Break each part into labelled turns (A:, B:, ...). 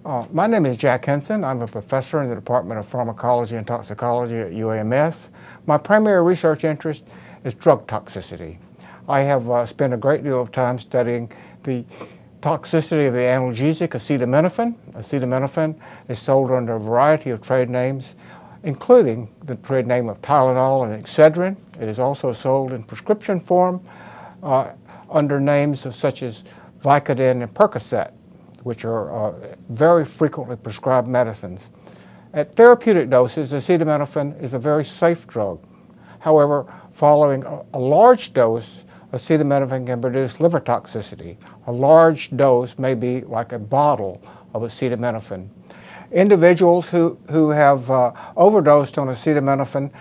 A: My name is Jack Hinson. I'm a professor in the Department of Pharmacology and Toxicology at UAMS. My primary research interest is drug toxicity. I have spent a great deal of time studying the toxicity of the analgesic acetaminophen. Acetaminophen is sold under a variety of trade names, including the trade name of Tylenol and Excedrin. It is also sold in prescription form under names such as Vicodin and Percocet, which are very frequently prescribed medicines. At therapeutic doses, acetaminophen is a very safe drug. However, following a large dose, acetaminophen can produce liver toxicity. A large dose may be like a bottle of acetaminophen. Individuals who have overdosed on acetaminophen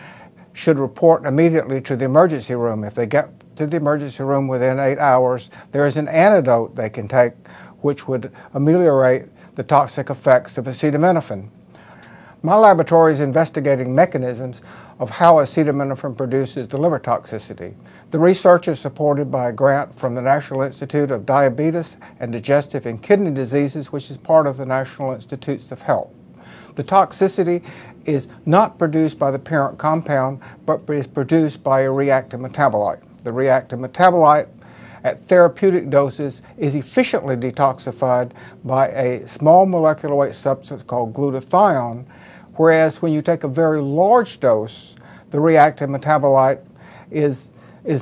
A: should report immediately to the emergency room. If they get to the emergency room within 8 hours, there is an antidote they can take which would ameliorate the toxic effects of acetaminophen. My laboratory is investigating mechanisms of how acetaminophen produces the liver toxicity. The research is supported by a grant from the National Institute of Diabetes and Digestive and Kidney Diseases, which is part of the National Institutes of Health. The toxicity is not produced by the parent compound, but is produced by a reactive metabolite. The reactive metabolite at therapeutic doses is efficiently detoxified by a small molecular weight substance called glutathione, whereas when you take a very large dose, the reactive metabolite is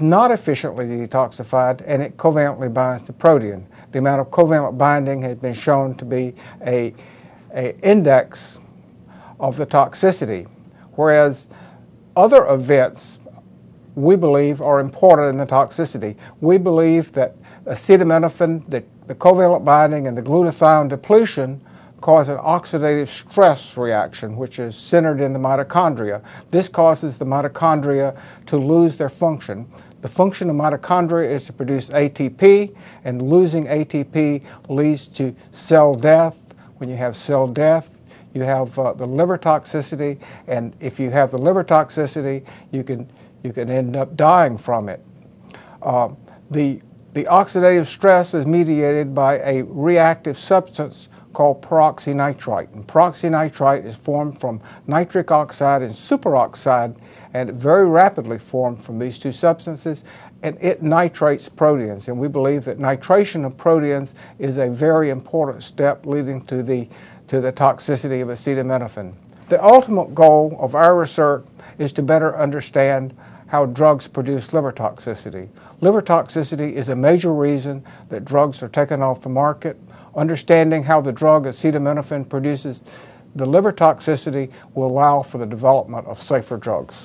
A: not efficiently detoxified and it covalently binds to protein. The amount of covalent binding has been shown to be an index of the toxicity, whereas other events we believe are important in the toxicity. We believe that acetaminophen, the covalent binding, and the glutathione depletion cause an oxidative stress reaction, which is centered in the mitochondria. This causes the mitochondria to lose their function. The function of mitochondria is to produce ATP, and losing ATP leads to cell death. When you have cell death, you have the liver toxicity, and if you have the liver toxicity, you can end up dying from it. The oxidative stress is mediated by a reactive substance called peroxynitrite. And peroxynitrite is formed from nitric oxide and superoxide, and it very rapidly formed from these two substances, and it nitrates proteins. And we believe that nitration of proteins is a very important step leading to the toxicity of acetaminophen. The ultimate goal of our research is to better understand how drugs produce liver toxicity. Liver toxicity is a major reason that drugs are taken off the market. Understanding how the drug acetaminophen produces the liver toxicity will allow for the development of safer drugs.